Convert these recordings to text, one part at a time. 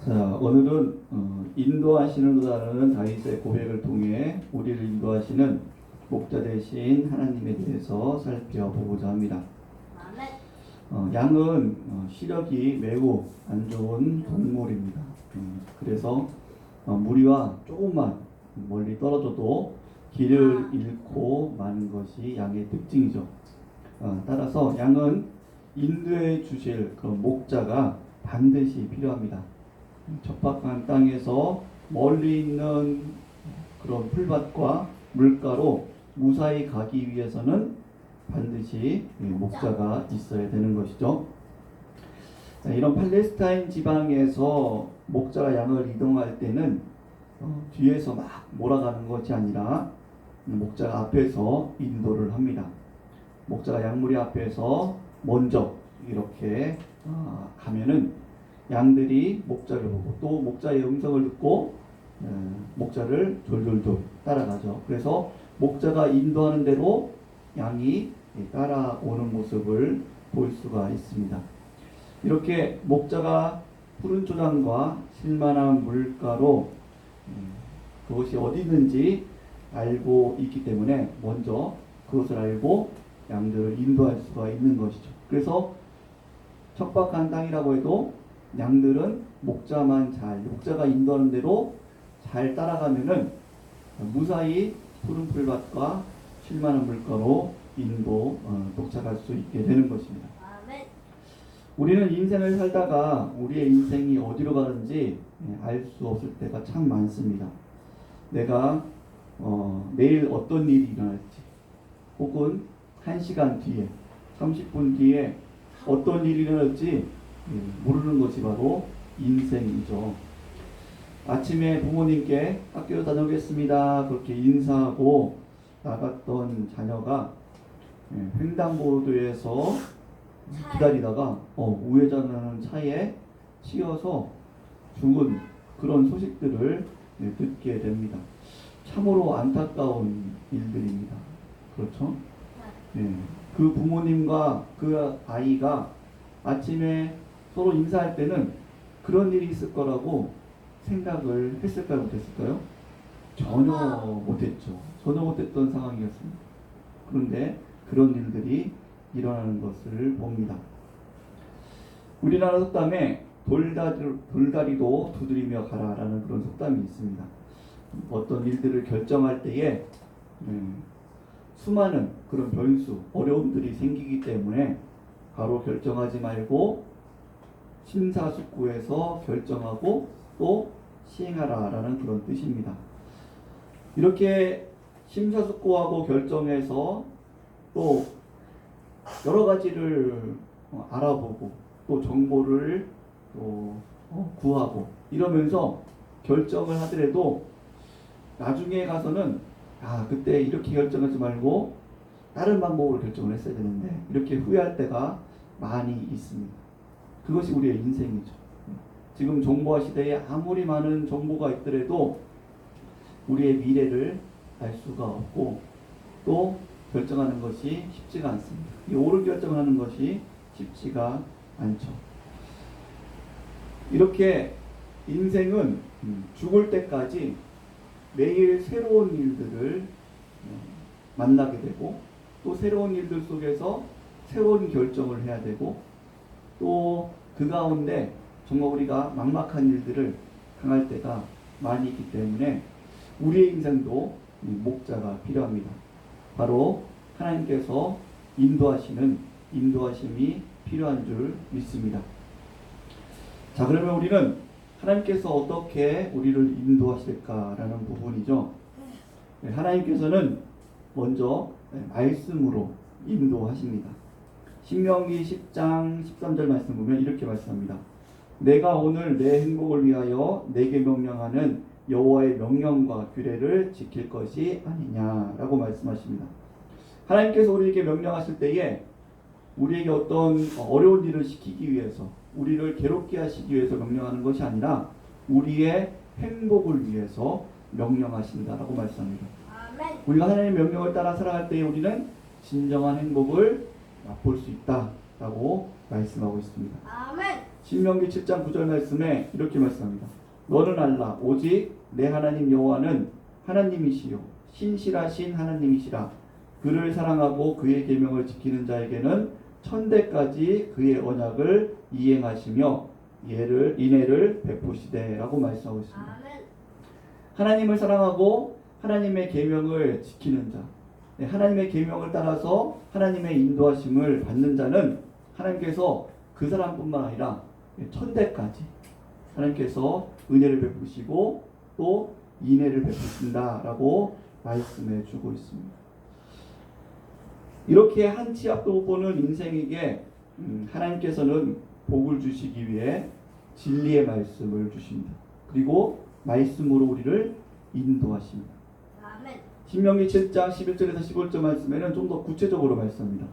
자, 오늘은 인도하시는다라는 다윗의 고백을 통해 우리를 인도하시는 목자 되신 하나님에 대해서 살펴보고자 합니다. 양은 시력이 매우 안 좋은 동물입니다. 그래서 무리와 조금만 멀리 떨어져도 길을 잃고 마는 것이 양의 특징이죠. 따라서 양은 인도해 주실 그런 목자가 반드시 필요합니다. 척박한 땅에서 멀리 있는 그런 풀밭과 물가로 무사히 가기 위해서는 반드시 목자가 있어야 되는 것이죠. 이런 팔레스타인 지방에서 목자가 양을 이동할 때는 뒤에서 막 몰아가는 것이 아니라 목자가 앞에서 인도를 합니다. 목자가 양무리 앞에서 먼저 이렇게 가면은 양들이 목자를 보고 또 목자의 음성을 듣고 목자를 졸졸졸 따라가죠. 그래서 목자가 인도하는 대로 양이 따라오는 모습을 볼 수가 있습니다. 이렇게 목자가 푸른 초장과 실만한 물가로 그것이 어디 있는지 알고 있기 때문에 먼저 그것을 알고 양들을 인도할 수가 있는 것이죠. 그래서 척박한 땅이라고 해도 양들은 목자가 인도하는 대로 잘 따라가면은 무사히 푸른 풀밭과 쉴만한 물가로 도착할 수 있게 되는 것입니다. 우리는 인생을 살다가 우리의 인생이 어디로 가는지 알 수 없을 때가 참 많습니다. 내가 내일 어떤 일이 일어날지, 혹은 1시간 뒤에, 30분 뒤에 어떤 일이 일어날지 모르는 것이 바로 인생이죠. 아침에 부모님께 학교 다녀오겠습니다 그렇게 인사하고 나갔던 자녀가 횡단보도에서 기다리다가 우회전하는 차에 치여서 죽은 그런 소식들을 듣게 됩니다. 참으로 안타까운 일들입니다. 그렇죠? 그 부모님과 그 아이가 아침에 서로 인사할 때는 그런 일이 있을 거라고 생각을 했을까요? 못했을까요? 전혀 못했죠. 전혀 못했던 상황이었습니다. 그런데 그런 일들이 일어나는 것을 봅니다. 우리나라 속담에 돌다리도 두드리며 가라라는 그런 속담이 있습니다. 어떤 일들을 결정할 때에 수많은 그런 변수, 어려움들이 생기기 때문에 바로 결정하지 말고 심사숙고해서 결정하고 또 시행하라라는 그런 뜻입니다. 이렇게 심사숙고하고 결정해서 또 여러 가지를 알아보고 또 정보를 또 구하고 이러면서 결정을 하더라도 나중에 가서는 그때 이렇게 결정하지 말고 다른 방법으로 결정을 했어야 되는데 이렇게 후회할 때가 많이 있습니다. 그것이 우리의 인생이죠. 지금 정보화 시대에 아무리 많은 정보가 있더라도 우리의 미래를 알 수가 없고 또 결정하는 것이 쉽지가 않습니다. 이 옳은 결정하는 것이 쉽지가 않죠. 이렇게 인생은 죽을 때까지 매일 새로운 일들을 만나게 되고 또 새로운 일들 속에서 새로운 결정을 해야 되고 또 그 가운데 정말 우리가 막막한 일들을 당할 때가 많이 있기 때문에 우리의 인생도 목자가 필요합니다. 바로 하나님께서 인도하심이 필요한 줄 믿습니다. 자, 그러면 우리는 하나님께서 어떻게 우리를 인도하실까라는 부분이죠. 하나님께서는 먼저 말씀으로 인도하십니다. 신명기 10장 13절 말씀 보면 이렇게 말씀합니다. 내가 오늘 내 행복을 위하여 내게 명령하는 여호와의 명령과 규례를 지킬 것이 아니냐라고 말씀하십니다. 하나님께서 우리에게 명령하실 때에 우리에게 어떤 어려운 일을 시키기 위해서 우리를 괴롭게 하시기 위해서 명령하는 것이 아니라 우리의 행복을 위해서 명령하신다라고 말씀합니다. 우리가 하나님의 명령을 따라 살아갈 때에 우리는 진정한 행복을 맛볼 수 있다라고 말씀하고 있습니다. 신명기 7장 9절 말씀에 이렇게 말씀합니다. 너는 알라 오직 내 하나님 여호와는 하나님이시요 신실하신 하나님이시라. 그를 사랑하고 그의 계명을 지키는 자에게는 천대까지 그의 언약을 이행하시며 인애를 베푸시되라고 말씀하고 있습니다. 하나님을 사랑하고 하나님의 계명을 지키는 자, 하나님의 계명을 따라서 하나님의 인도하심을 받는 자는 하나님께서 그 사람뿐만 아니라 천대까지 하나님께서 은혜를 베푸시고 또 인애를 베푸신다라고 말씀해 주고 있습니다. 이렇게 한 치 앞도 못 보는 인생에게 하나님께서는 복을 주시기 위해 진리의 말씀을 주십니다. 그리고 말씀으로 우리를 인도하십니다. 신명기 7장 11절에서 15절 말씀에는 좀 더 구체적으로 말씀합니다.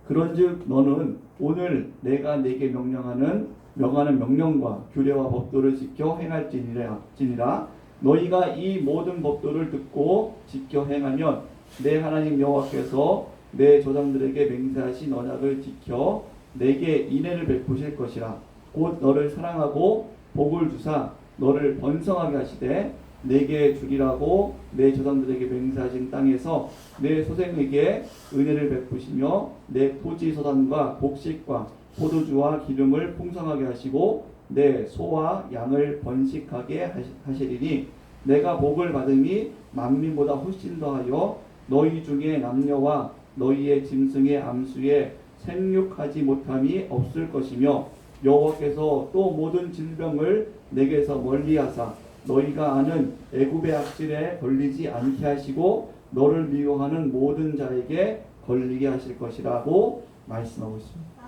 그런즉 너는 오늘 내가 네게 명하는 명령과 규례와 법도를 지켜 행할지니라. 너희가 이 모든 법도를 듣고 지켜 행하면 내 하나님 여호와께서 내 조상들에게 맹세하신 언약을 지켜 내게 인애를 베푸실 것이라. 곧 너를 사랑하고 복을 주사 너를 번성하게 하시되 내게 주리라고 내 조상들에게 맹세하신 땅에서 내 소생에게 은혜를 베푸시며 내 토지 소산과 곡식과 포도주와 기름을 풍성하게 하시고 내 소와 양을 번식하게 하시리니 내가 복을 받음이 만민보다 훨씬 더하여 너희 중에 남녀와 너희의 짐승의 암수에 생육하지 못함이 없을 것이며 여호와께서 또 모든 질병을 내게서 멀리하사 너희가 아는 애굽의 악질에 걸리지 않게 하시고 너를 미워하는 모든 자에게 걸리게 하실 것이라고 말씀하고 있습니다.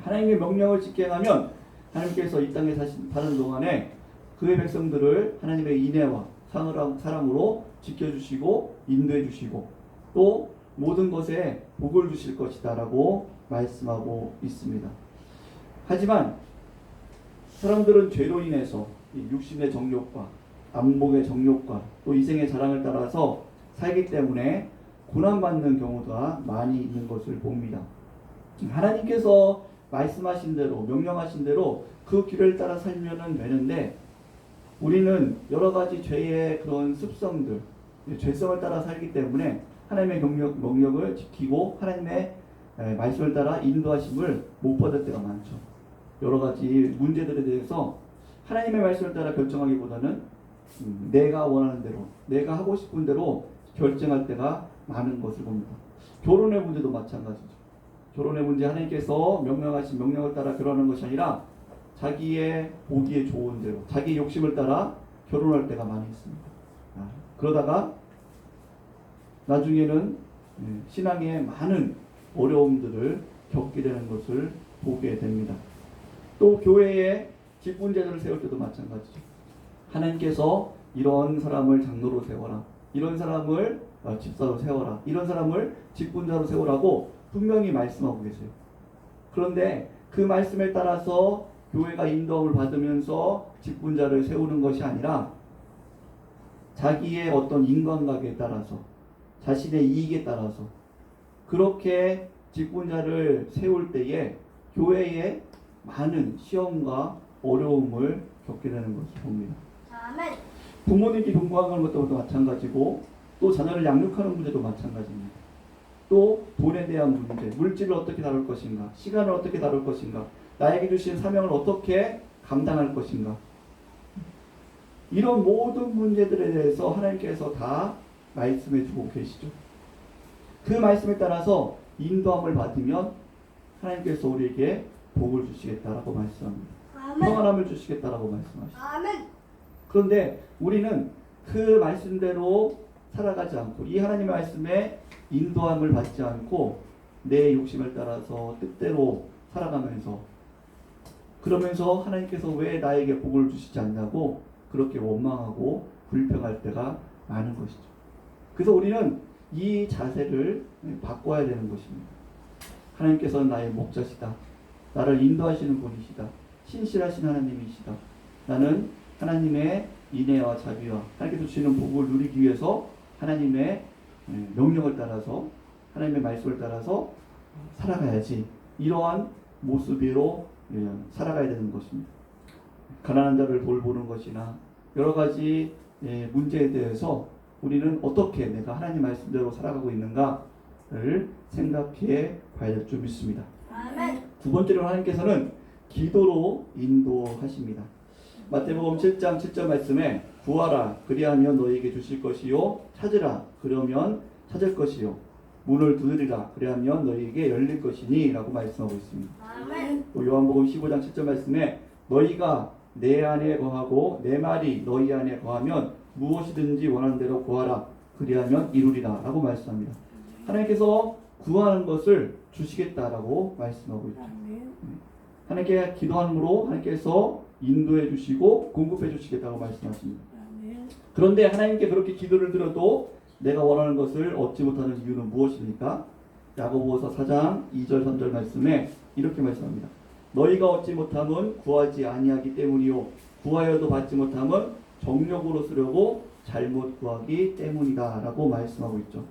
하나님의 명령을 지켜가면 하나님께서 이 땅에 사는 동안에 그의 백성들을 하나님의 인애와 사랑으로 지켜주시고 인도해 주시고 또 모든 것에 복을 주실 것이다 라고 말씀하고 있습니다. 하지만 사람들은 죄로 인해서 육신의 정욕과 안목의 정욕과 또 이생의 자랑을 따라서 살기 때문에 고난받는 경우가 많이 있는 것을 봅니다. 하나님께서 말씀하신 대로 명령하신 대로 그 길을 따라 살면 되는데 우리는 여러 가지 죄의 그런 습성들, 죄성을 따라 살기 때문에 하나님의 명령을 지키고 하나님의 말씀을 따라 인도하심을 못 받을 때가 많죠. 여러 가지 문제들에 대해서 하나님의 말씀을 따라 결정하기보다는 내가 원하는 대로, 내가 하고 싶은 대로 결정할 때가 많은 것을 봅니다. 결혼의 문제도 마찬가지죠. 결혼의 문제 하나님께서 명령하신 명령을 따라 결혼하는 것이 아니라 자기의 보기에 좋은 대로, 자기 욕심을 따라 결혼할 때가 많이 있습니다. 그러다가 나중에는 신앙에 많은 어려움들을 겪게 되는 것을 보게 됩니다. 또 교회에 직분제도를 세울 때도 마찬가지죠. 하나님께서 이런 사람을 장로로 세워라, 이런 사람을 집사로 세워라, 이런 사람을 직분자로 세우라고 분명히 말씀하고 계세요. 그런데 그 말씀에 따라서 교회가 인도함을 받으면서 직분자를 세우는 것이 아니라 자기의 어떤 인간관계에 따라서 자신의 이익에 따라서 그렇게 직분자를 세울 때에 교회에 많은 시험과 어려움을 겪게 되는 것을 봅니다. 아멘. 부모님이 동거하는 것도 마찬가지고 또 자녀를 양육하는 문제도 마찬가지입니다. 또 돈에 대한 문제, 물질을 어떻게 다룰 것인가, 시간을 어떻게 다룰 것인가, 나에게 주신 사명을 어떻게 감당할 것인가, 이런 모든 문제들에 대해서 하나님께서 다 말씀해 주고 계시죠. 그 말씀에 따라서 인도함을 받으면 하나님께서 우리에게 복을 주시겠다라고 말씀합니다. 평안함을 주시겠다라고 말씀하시죠. 그런데 우리는 그 말씀대로 살아가지 않고 이 하나님의 말씀에 인도함을 받지 않고 내 욕심을 따라서 뜻대로 살아가면서 그러면서 하나님께서 왜 나에게 복을 주시지 않냐고 그렇게 원망하고 불평할 때가 많은 것이죠. 그래서 우리는 이 자세를 바꿔야 되는 것입니다. 하나님께서는 나의 목자시다. 나를 인도하시는 분이시다. 신실하신 하나님이시다. 나는 하나님의 인애와 자비와 하나님께서 주시는 복을 누리기 위해서 하나님의 명령을 따라서 하나님의 말씀을 따라서 살아가야지. 이러한 모습으로 살아가야 되는 것입니다. 가난한 자를 돌보는 것이나 여러 가지 문제에 대해서 우리는 어떻게 내가 하나님 말씀대로 살아가고 있는가를 생각해 봐야 될 줄 믿습니다. 아멘. 두 번째로 하나님께서는 기도로 인도하십니다. 마태복음 7장 7절 말씀에 구하라 그리하면 너희에게 주실 것이요 찾으라 그러면 찾을 것이요 문을 두드리라 그리하면 너희에게 열릴 것이니 라고 말씀하고 있습니다. 아멘. 또 요한복음 15장 7절 말씀에 너희가 내 안에 거하고 내 말이 너희 안에 거하면 무엇이든지 원하는 대로 구하라 그리하면 이루리라 라고 말씀합니다. 하나님께서 구하는 것을 주시겠다라고 말씀하고 있죠. 하나님께 기도함으로 하나님께서 인도해 주시고 공급해 주시겠다고 말씀하십니다. 그런데 하나님께 그렇게 기도를 드려도 내가 원하는 것을 얻지 못하는 이유는 무엇입니까? 야고보서 4장 2절 3절 말씀에 이렇게 말씀합니다. 너희가 얻지 못함은 구하지 아니하기 때문이요 구하여도 받지 못함은 정욕으로 쓰려고 잘못 구하기 때문이다 라고 말씀하고 있죠.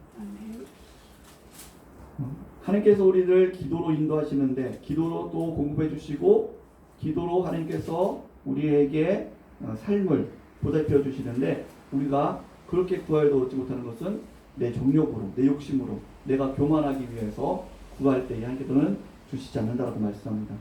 하나님께서 우리를 기도로 인도하시는데 기도로 또 공급해 주시고 기도로 하나님께서 우리에게 삶을 보살펴 주시는데 우리가 그렇게 구하여도 얻지 못하는 것은 내 정욕으로 내 욕심으로 내가 교만하기 위해서 구할 때에 하나님께서는 주시지 않는다라고 말씀합니다.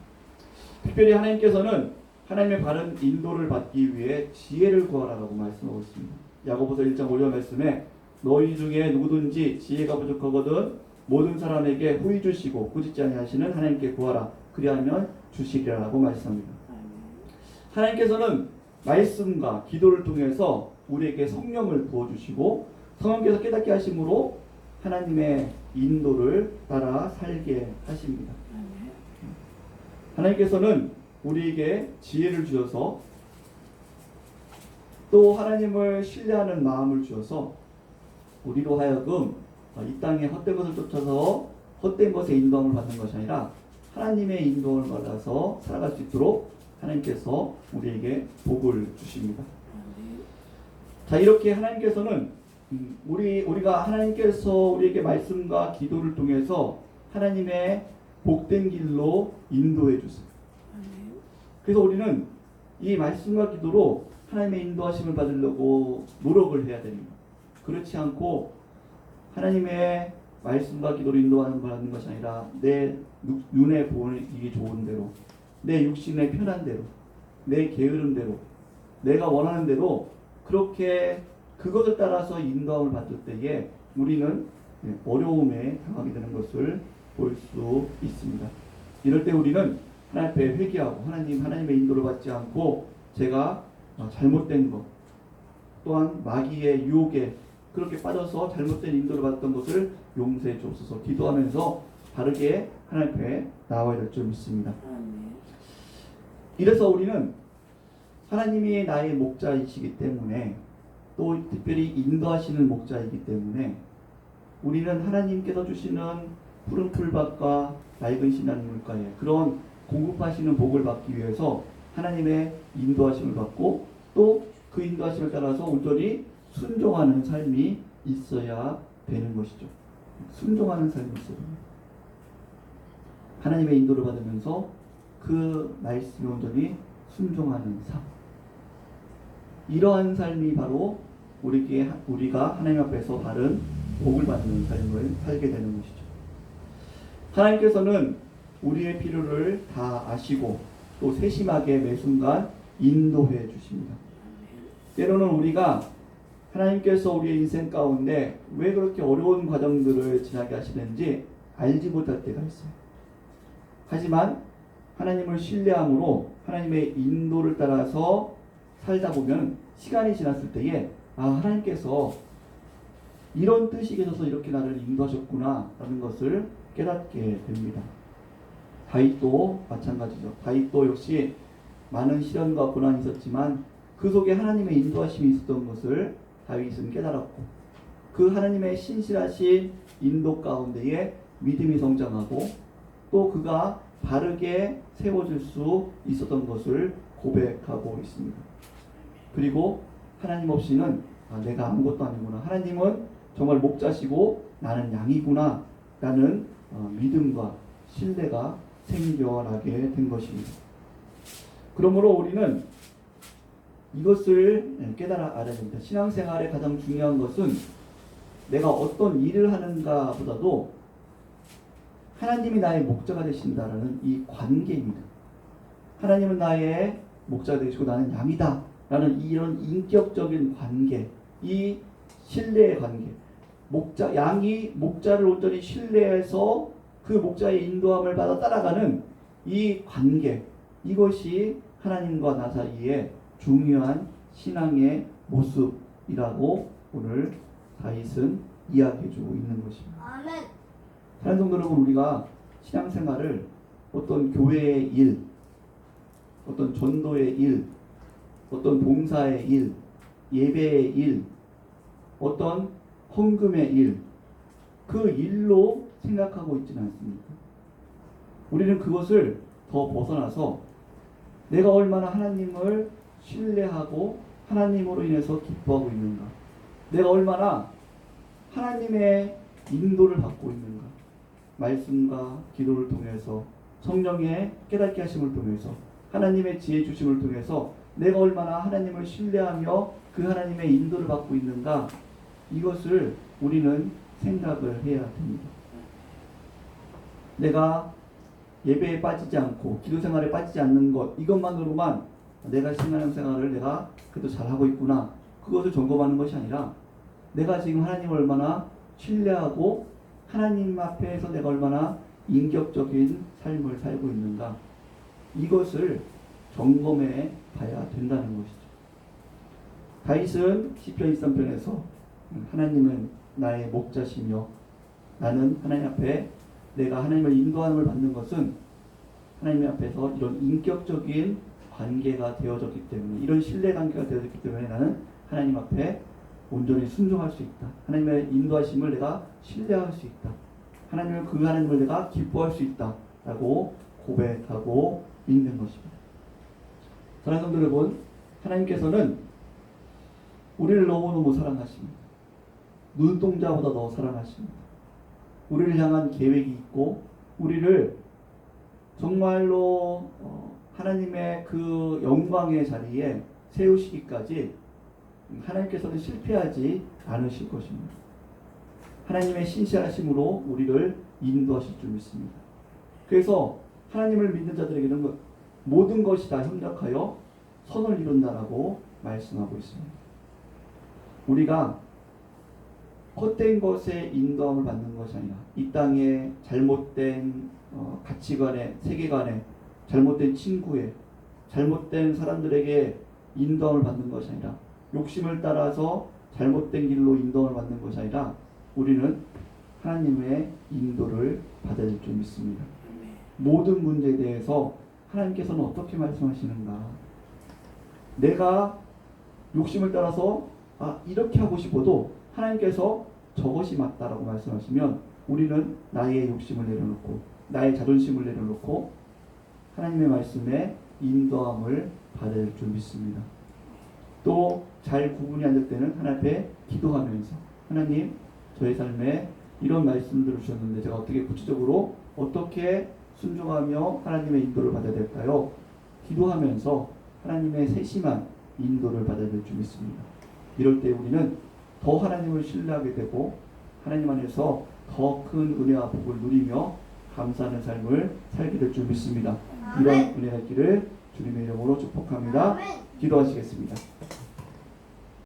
특별히 하나님께서는 하나님의 바른 인도를 받기 위해 지혜를 구하라고 말씀하고 있습니다. 야고보서 1장 5절 말씀에 너희 중에 누구든지 지혜가 부족하거든 모든 사람에게 후히 주시고 꾸짖지 아니하시는 하나님께 구하라 그리하면 주시리라고 말씀합니다. 하나님께서는 말씀과 기도를 통해서 우리에게 성령을 부어주시고 성령께서 깨닫게 하심으로 하나님의 인도를 따라 살게 하십니다. 하나님께서는 우리에게 지혜를 주셔서 또 하나님을 신뢰하는 마음을 주셔서 우리로 하여금 이 땅에 헛된 것을 쫓아서 헛된 것에 인도함을 받는 것이 아니라 하나님의 인도를 받아서 살아갈 수 있도록 하나님께서 우리에게 복을 주십니다. 자, 이렇게 하나님께서는 우리가 하나님께서 우리에게 말씀과 기도를 통해서 하나님의 복된 길로 인도해 주세요. 그래서 우리는 이 말씀과 기도로 하나님의 인도하심을 받으려고 노력을 해야 됩니다. 그렇지 않고 하나님의 말씀과 기도로 인도하는 받는 것이 아니라 내 눈에 보이기 좋은 대로 내 육신의 편한 대로 내 게으른 대로 내가 원하는 대로 그렇게 그것을 따라서 인도함을 받을 때에 우리는 어려움에 당하게 되는 것을 볼 수 있습니다. 이럴 때 우리는 하나님 앞에 회개하고 하나님의 인도를 받지 않고 제가 잘못된 것 또한 마귀의 유혹에 그렇게 빠져서 잘못된 인도를 받았던 것을 용서해 주옵소서 기도하면서 바르게 하나님 앞에 나와야 될 줄 믿습니다. 이래서 우리는 하나님이 나의 목자이시기 때문에 또 특별히 인도하시는 목자이기 때문에 우리는 하나님께서 주시는 푸른 풀밭과 맑은 신한 물가에 그런 공급하시는 복을 받기 위해서 하나님의 인도하심을 받고 또 그 인도하심을 따라서 온전히 순종하는 삶이 있어야 되는 것이죠. 순종하는 삶이 있어야 됩니다. 하나님의 인도를 받으면서 그 말씀에 온전히 순종하는 삶. 이러한 삶이 바로 우리가 하나님 앞에서 바른 복을 받는 삶을 살게 되는 것이죠. 하나님께서는 우리의 필요를 다 아시고 또 세심하게 매 순간 인도해 주십니다. 때로는 우리가 하나님께서 우리의 인생 가운데 왜 그렇게 어려운 과정들을 지나게 하시는지 알지 못할 때가 있어요. 하지만 하나님을 신뢰함으로 하나님의 인도를 따라서 살다 보면 시간이 지났을 때에 하나님께서 이런 뜻이 계셔서 이렇게 나를 인도하셨구나 라는 것을 깨닫게 됩니다. 다윗도 마찬가지죠. 다윗도 역시 많은 시련과 고난이 있었지만 그 속에 하나님의 인도하심이 있었던 것을 다윗은 깨달았고 그 하나님의 신실하신 인도 가운데에 믿음이 성장하고 또 그가 바르게 세워질 수 있었던 것을 고백하고 있습니다. 그리고 하나님 없이는 내가 아무것도 아니구나. 하나님은 정말 목자시고 나는 양이구나 라는 믿음과 신뢰가 생겨나게 된 것입니다. 그러므로 우리는 이것을 깨달아 알아야 됩니다. 신앙생활의 가장 중요한 것은 내가 어떤 일을 하는가 보다도 하나님이 나의 목자가 되신다라는 이 관계입니다. 하나님은 나의 목자가 되시고 나는 양이다 라는 이런 인격적인 관계, 이 신뢰의 관계, 양이 목자를 온전히 신뢰해서 그 목자의 인도함을 받아 따라가는 이 관계, 이것이 하나님과 나 사이에 중요한 신앙의 모습이라고 오늘 다윗은 이야기해주고 있는 것입니다. 아멘. 사랑하는 성도 여러분, 우리가 신앙생활을 어떤 교회의 일, 어떤 전도의 일, 어떤 봉사의 일, 예배의 일, 어떤 헌금의 일, 그 일로 생각하고 있지는 않습니다. 우리는 그것을 더 벗어나서 내가 얼마나 하나님을 신뢰하고 하나님으로 인해서 기뻐하고 있는가, 내가 얼마나 하나님의 인도를 받고 있는가, 말씀과 기도를 통해서 성령의 깨닫게 하심을 통해서 하나님의 지혜 주심을 통해서 내가 얼마나 하나님을 신뢰하며 그 하나님의 인도를 받고 있는가, 이것을 우리는 생각을 해야 됩니다. 내가 예배에 빠지지 않고 기도 생활에 빠지지 않는 것, 이것만으로만 내가 신앙생활을 내가 그래도 잘하고 있구나, 그것을 점검하는 것이 아니라 내가 지금 하나님을 얼마나 신뢰하고 하나님 앞에서 내가 얼마나 인격적인 삶을 살고 있는가, 이것을 점검해 봐야 된다는 것이죠. 다윗은 시편 23편에서 하나님은 나의 목자시며 나는 하나님 앞에 내가 하나님을 인도함을 받는 것은 하나님 앞에서 이런 인격적인 관계가 되어졌기 때문에, 이런 신뢰 관계가 되어졌기 때문에 나는 하나님 앞에 온전히 순종할 수 있다. 하나님의 인도하심을 내가 신뢰할 수 있다. 그 하나님을 내가 기뻐할 수 있다 라고 고백하고 있는 것입니다. 사랑하는 성도 여러분, 하나님께서는 우리를 너무너무 사랑하십니다. 눈동자보다 더 사랑하십니다. 우리를 향한 계획이 있고 우리를 정말로 하나님의 그 영광의 자리에 세우시기까지 하나님께서는 실패하지 않으실 것입니다. 하나님의 신실하심으로 우리를 인도하실 줄 믿습니다. 그래서 하나님을 믿는 자들에게는 모든 것이 다 협력하여 선을 이룬다라고 말씀하고 있습니다. 우리가 헛된 것에 인도함을 받는 것이 아니라 이 땅의 잘못된 가치관에, 세계관에, 잘못된 친구에, 잘못된 사람들에게 인도함을 받는 것이 아니라 욕심을 따라서 잘못된 길로 인도함을 받는 것이 아니라 우리는 하나님의 인도를 받아야 될 줄 믿습니다. 모든 문제에 대해서 하나님께서는 어떻게 말씀하시는가, 내가 욕심을 따라서 이렇게 하고 싶어도 하나님께서 저것이 맞다라고 말씀하시면 우리는 나의 욕심을 내려놓고 나의 자존심을 내려놓고 하나님의 말씀에 인도함을 받아야 될 줄 믿습니다. 또 잘 구분이 안 될 때는 하나님 앞에 기도하면서 하나님, 저의 삶에 이런 말씀들을 주셨는데 제가 어떻게 구체적으로 어떻게 순종하며 하나님의 인도를 받아야 될까요? 기도하면서 하나님의 세심한 인도를 받아야 될 줄 믿습니다. 이럴 때 우리는 더 하나님을 신뢰하게 되고 하나님 안에서 더 큰 은혜와 복을 누리며 감사하는 삶을 살게 될 줄 믿습니다. 이런 은혜가 있기를 주님의 이름으로 축복합니다. 기도하시겠습니다.